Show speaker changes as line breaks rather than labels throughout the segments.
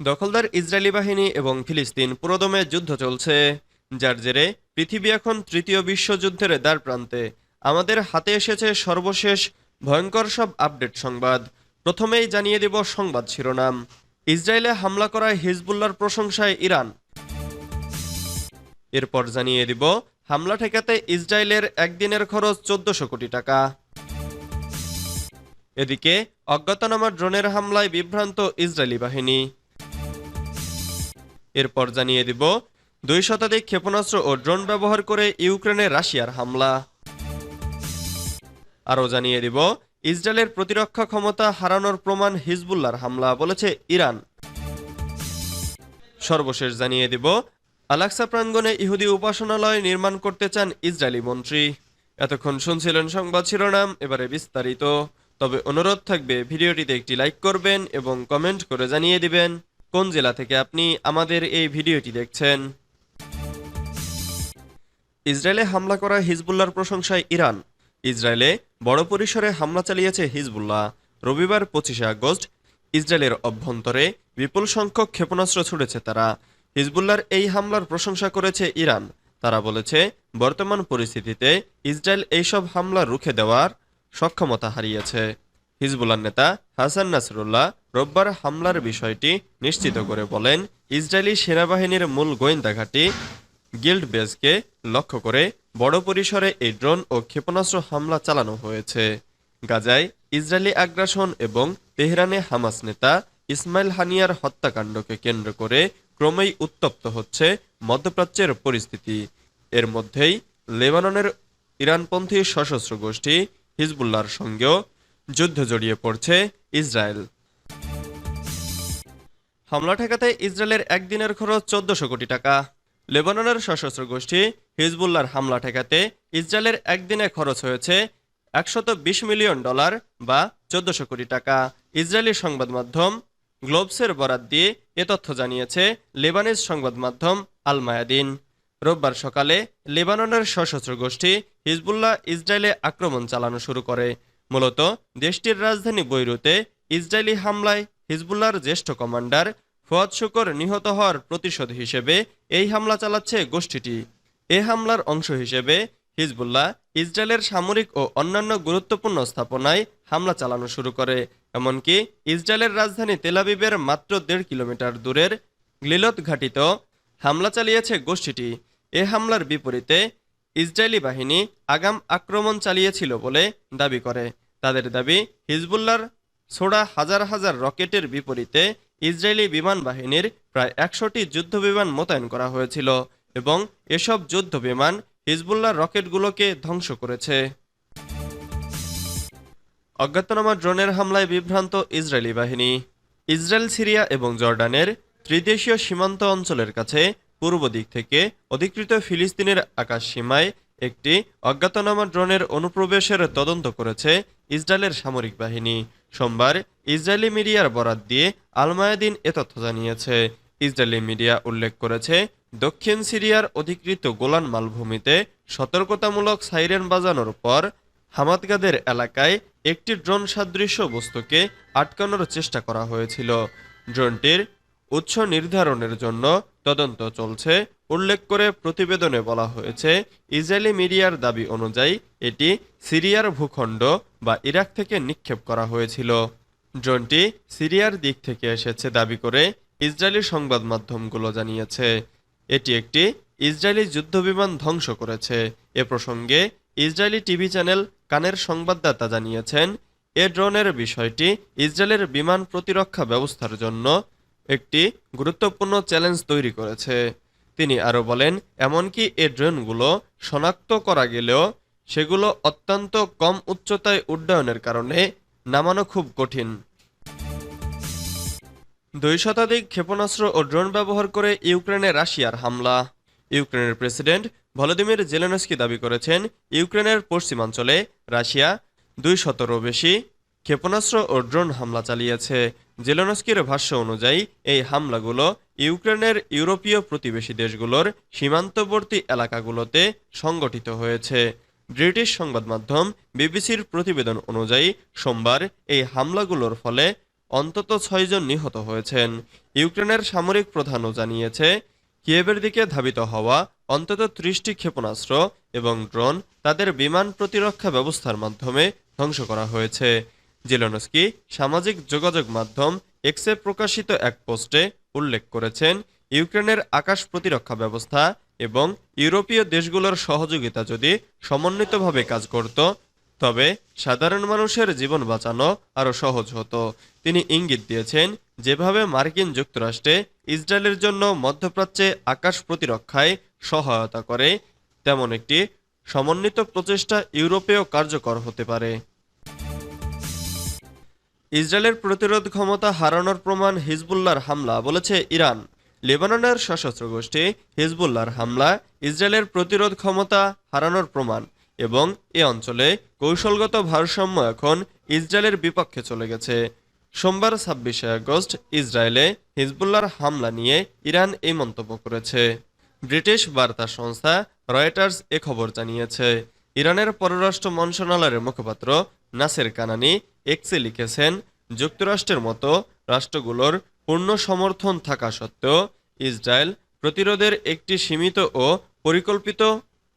দখলদার ইসরায়েলি বাহিনী এবং ফিলিস্তিন পুরোদমে যুদ্ধ চলছে, যার জেরে পৃথিবী এখন তৃতীয় বিশ্বযুদ্ধের দ্বারপ্রান্তে। আমাদের হাতে এসেছে সর্বশেষ ভয়ঙ্কর সব আপডেট সংবাদ। প্রথমেই জানিয়ে দেব সংবাদ শিরোনাম। ইসরায়েলে হামলা করায় হিজবুল্লাহর প্রশংসায় ইরান। এরপর জানিয়ে দিব হামলা ঠেকাতে ইসরায়েলের একদিনের খরচ ১৪০০ কোটি টাকা। এদিকে অজ্ঞাতনামা ড্রোনের হামলায় বিভ্রান্ত ইসরায়েলি বাহিনী। এরপর জানিয়ে দিব ২ শতাধিক ক্ষেপণাস্ত্র ও ড্রোন ব্যবহার করে ইউক্রেনে রাশিয়ার হামলা। আরও জানিয়ে দিব ইসরায়েলের প্রতিরক্ষা ক্ষমতা হারানোর প্রমাণ হিজবুল্লাহর হামলা, বলেছে ইরান। সর্বশেষ জানিয়ে দিব আল-আকসা প্রাঙ্গণে ইহুদি উপাসনালয় নির্মাণ করতে চান ইসরায়েলি মন্ত্রী। এতক্ষণ শুনছিলেন সংবাদ শিরোনাম, এবারে বিস্তারিত। তবে অনুরোধ থাকবে ভিডিওটিতে একটি লাইক করবেন এবং কমেন্ট করে জানিয়ে দিবেন কোন জেলা থেকে আপনি আমাদের এই ভিডিওটি দেখছেন। ইসরায়েলে হামলা করা হিজবুল্লাহর প্রশংসায় ইরান। ইসরায়েলে বড় পরিসরে হামলা চালিয়েছে হিজবুল্লাহ। রবিবার ২৫শে আগস্ট ইসরায়েলের অভ্যন্তরে বিপুল সংখ্যক ক্ষেপণাস্ত্র ছুড়েছে তারা। হিজবুল্লাহর এই হামলার প্রশংসা করেছে ইরান। তারা বলেছে, বর্তমান পরিস্থিতিতে ইসরায়েল এইসব হামলা রুখে দেওয়ার সক্ষমতা হারিয়েছে। হিজবুল্লাহর নেতা হাসান নাসরুল্লাহ রোববার হামলার বিষয়টি নিশ্চিত করে বলেন, ইসরায়েলি সেনাবাহিনীর মূল গোয়েন্দা ঘাঁটি গিল্ড বেজকে লক্ষ্য করে বড় পরিসরে এই ড্রোন ও ক্ষেপণাস্ত্র হামলা চালানো হয়েছে। গাজায় ইসরায়েলি আগ্রাসন এবং তেহরানে হামাস নেতা ইসমাইল হানিয়ার হত্যাকাণ্ডকে কেন্দ্র করে ক্রমেই উত্তপ্ত হচ্ছে মধ্যপ্রাচ্যের পরিস্থিতি। এর মধ্যেই লেবাননের ইরানপন্থী সশস্ত্র গোষ্ঠী হিজবুল্লাহর সঙ্গেও যুদ্ধে জড়িয়ে পড়ছে ইসরায়েল। হামলা ঠেকাতে ইসরায়েলের একদিনের খরচ ১৪০০ কোটি টাকা। লেবাননের সশস্ত্র গোষ্ঠী হিজবুল্লাহর হামলা ঠেকাতে ইসরায়েলের একদিনে খরচ হয়েছে $১২০ মিলিয়ন বা ১৪০০ কোটি টাকা। ইসরায়েলি সংবাদ মাধ্যম গ্লোবসের বরাত দিয়ে এ তথ্য জানিয়েছে লেবানিজ সংবাদ মাধ্যম আল মায়াদিন। রোববার সকালে লেবাননের সশস্ত্র গোষ্ঠী হিজবুল্লাহ ইসরায়েলে আক্রমণ চালানো শুরু করে। মূলত দেশটির রাজধানী বৈরুতে ইসরায়েলি হামলায় হিজবুল্লাহর জ্যেষ্ঠ কমান্ডার ফুয়াদ শুকর নিহত হওয়ার প্রতিশোধ হিসেবে এই হামলা চালাচ্ছে গোষ্ঠীটি। এ হামলার অংশ হিসেবে হিজবুল্লাহ ইসরায়েলের সামরিক ও অন্যান্য গুরুত্বপূর্ণ স্থাপনায় হামলা চালানো শুরু করে। এমনকি ইসরায়েলের রাজধানী তেলাবিবের মাত্র ১.৫ কিলোমিটার দূরের গ্লিলত ঘাঁটিতেও হামলা চালিয়েছে গোষ্ঠীটি। এ হামলার বিপরীতে ইসরায়েলি বাহিনী আগাম আক্রমণ চালিয়েছিল বলে দাবি করে। তাদের দাবি, হিজবুল্লাহর ছোড়া হাজার হাজার রকেটের বিপরীতে ইসরায়েলি বিমান বাহিনীর প্রায় ১০০টি যুদ্ধবিমান মোতায়েন করা হয়েছিল এবং এসব যুদ্ধ বিমান হিজবুল্লাহর রকেটগুলোকে ধ্বংস করেছে। অজ্ঞাতনামা ড্রোনের হামলায় বিভ্রান্ত ইসরায়েলি বাহিনী। ইসরায়েল, সিরিয়া এবং জর্ডানের ত্রিদেশীয় সীমান্ত অঞ্চলের কাছে পূর্ব দিক থেকে অধিকৃত ফিলিস্তিনের আকাশ সীমায় একটি অজ্ঞাতনামা ড্রোনের অনুপ্রবেশের তদন্ত করেছে ইসরায়েলের সামরিক বাহিনী। সোমবার ইসরায়েলি মিডিয়ার বরাত দিয়ে আল মায়াদিন এ তথ্য জানিয়েছে। ইসরায়েলি মিডিয়া উল্লেখ করেছে, দক্ষিণ সিরিয়ার অধিকৃত গোলান মালভূমিতে সতর্কতামূলক সাইরেন বাজানোর পর হামাদগাদের এলাকায় একটি ড্রোন সাদৃশ্য বস্তুকে আটকানোর চেষ্টা করা হয়েছিল। ড্রোনটির উৎস নির্ধারণের জন্য তদন্ত চলছে উল্লেখ করে প্রতিবেদনে বলা হয়েছে, ইসরায়েলি মিডিয়ার দাবি অনুযায়ী এটি সিরিয়ার ভূখণ্ড বা ইরাক থেকে নিক্ষেপ করা হয়েছিল। ড্রোনটি সিরিয়ার দিক থেকে এসেছে দাবি করে ইসরায়েলি সংবাদ মাধ্যমগুলো জানিয়েছে। এটি একটি ইসরায়েলি যুদ্ধবিমান ধ্বংস করেছে। এ প্রসঙ্গে ইসরায়েলি টিভি চ্যানেল কানের সংবাদদাতা জানিয়েছেন, এ ড্রোনের বিষয়টি ইসরায়েলের বিমান প্রতিরক্ষা ব্যবস্থার জন্য একটি গুরুত্বপূর্ণ চ্যালেঞ্জ তৈরি করেছে। তিনি আরও বলেন, এমনকি এ ড্রোনগুলো শনাক্ত করা গেলেও সেগুলো অত্যন্ত কম উচ্চতায় উড্ডয়নের কারণে নামানো খুব কঠিন। ২ শতাধিক ক্ষেপণাস্ত্র ও ড্রোন ব্যবহার করে ইউক্রেনে রাশিয়ার হামলা। ইউক্রেনের প্রেসিডেন্ট ভলোদিমির জেলেনস্কি দাবি করেছেন, ইউক্রেনের পশ্চিমাঞ্চলে রাশিয়া ২০০টিরও বেশি ক্ষেপণাস্ত্র ও ড্রোন হামলা চালিয়েছে। জেলেনস্কির ভাষ্য অনুযায়ী এই হামলাগুলো ইউক্রেনের ইউরোপীয় প্রতিবেশী দেশগুলোর সীমান্তবর্তী এলাকাগুলোতে সংগঠিত হয়েছে। ব্রিটিশ সংবাদ মাধ্যম বিবিসির প্রতিবেদন অনুযায়ী সোমবার এই হামলাগুলোর ফলে অন্তত ৬ জন নিহত হয়েছেন। ইউক্রেনের সামরিক প্রধানও জানিয়েছে, কিয়েভের দিকে ধাবিত হওয়া অন্তত ৩০টি ক্ষেপণাস্ত্র এবং ড্রোন তাদের বিমান প্রতিরক্ষা ব্যবস্থার মাধ্যমে ধ্বংস করা হয়েছে। জেলেনস্কি সামাজিক যোগাযোগ মাধ্যম এক্সে প্রকাশিত এক পোস্টে উল্লেখ করেছেন, ইউক্রেনের আকাশ প্রতিরক্ষা ব্যবস্থা এবং ইউরোপীয় দেশগুলোর সহযোগিতা যদি সমন্বিতভাবে কাজ করত, তবে সাধারণ মানুষের জীবন বাঁচানো আরও সহজ হতো। তিনি ইঙ্গিত দিয়েছেন, যেভাবে মার্কিন যুক্তরাষ্ট্রে ইসরায়েলের জন্য মধ্যপ্রাচ্যে আকাশ প্রতিরক্ষায় সহায়তা করে, তেমন একটি সমন্বিত প্রচেষ্টা ইউরোপেও কার্যকর হতে পারে। ইসরায়েলের প্রতিরোধ ক্ষমতা হারানোর প্রমাণ হিজবুল্লাহর হামলা, বলেছে ইরান। লেবাননের সশস্ত্র গোষ্ঠী হিজবুল্লাহর হামলা ইসরায়েলের প্রতিরোধ ক্ষমতা হারানোর প্রমাণ এবং এ অঞ্চলে কৌশলগত ভারসাম্য এখন ইসরায়েলের বিপক্ষে চলে গেছে। সোমবার ২৬শে আগস্ট ইসরায়েলে হিজবুল্লাহর হামলা নিয়ে ইরান এই মন্তব্য করেছে। ব্রিটিশ বার্তা সংস্থা রয়টার্স এ খবর জানিয়েছে। ইরানের পররাষ্ট্র মন্ত্রণালয়ের মুখপাত্র নাসের কানানি এক্সে লিখেছেন, যুক্তরাষ্ট্রের মতো রাষ্ট্রগুলোর পূর্ণ সমর্থন থাকা সত্ত্বেও ইসরায়েল প্রতিরোধের একটি সীমিত ও পরিকল্পিত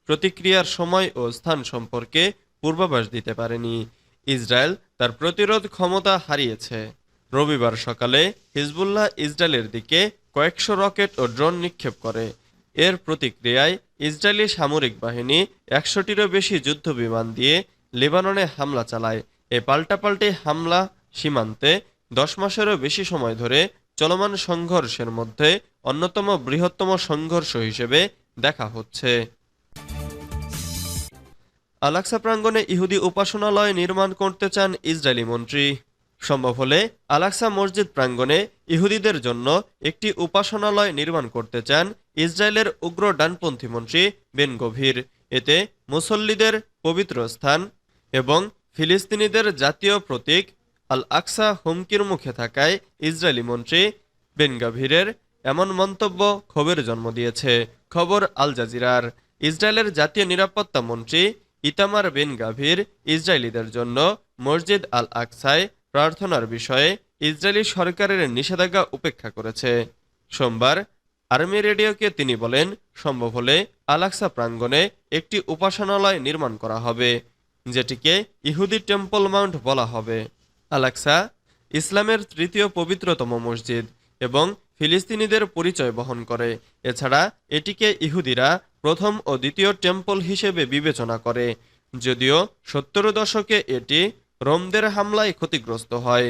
প্রতিক্রিয়ার সময় ও স্থান সম্পর্কে পূর্বাভাস দিতে পারেনি। ইসরায়েল তার প্রতিরোধ ক্ষমতা হারিয়েছে। রবিবার সকালে হিজবুল্লাহ ইসরায়েলের দিকে কয়েকশো রকেট ও ড্রোন নিক্ষেপ করে। এর প্রতিক্রিয়ায় ইসরায়েলি সামরিক বাহিনী ১০০টিরও বেশি যুদ্ধবিমান দিয়ে লেবাননে হামলা চালায়। এই পাল্টাপাল্টি হামলা সীমান্তে ১০ মাসেরও বেশি সময় ধরে চলমান সংঘর্ষের মধ্যে অন্যতম বৃহত্তম সংঘর্ষ হিসেবে দেখা হচ্ছে। আল-আকসা প্রাঙ্গণে ইহুদি উপাসনালয় নির্মাণ করতে চান ইসরায়েলি মন্ত্রী। সম্ভব হলে আল-আকসা মসজিদ প্রাঙ্গণে ইহুদিদের জন্য একটি উপাসনালয় নির্মাণ করতে চান ইসরায়েলের উগ্র ডানপন্থী মন্ত্রী বেন গভির। এতে মুসল্লিদের পবিত্র স্থান এবং ফিলিস্তিনিদের জাতীয় প্রতীক আল আকসা হুমকির মুখে থাকায় ইসরায়েলি মন্ত্রী বেন গাভিরের এমন মন্তব্য ক্ষোভের জন্ম দিয়েছে। খবর আল জাজিরার। ইসরায়েলের জাতীয় নিরাপত্তা মন্ত্রী ইতামার বেন গাভির ইসরায়েলিদের জন্য মসজিদ আল আকসায় প্রার্থনার বিষয়ে ইসরায়েলি সরকারের নিষেধাজ্ঞা উপেক্ষা করেছে। সোমবার আর্মি রেডিওকে তিনি বলেন, সম্ভব হলে আল আকসা প্রাঙ্গণে একটি উপাসনালয় নির্মাণ করা হবে, যেটিকে ইহুদি টেম্পল মাউন্ট বলা হবে। আল আকসা ইসলামের তৃতীয় পবিত্রতম মসজিদ এবং ফিলিস্তিনিদের পরিচয় বহন করে। এছাড়া এটিকে ইহুদিরা প্রথম ও দ্বিতীয় টেম্পল হিসেবে বিবেচনা করে, যদিও ৭০ দশকে এটি রোমদের হামলায় ক্ষতিগ্রস্ত হয়।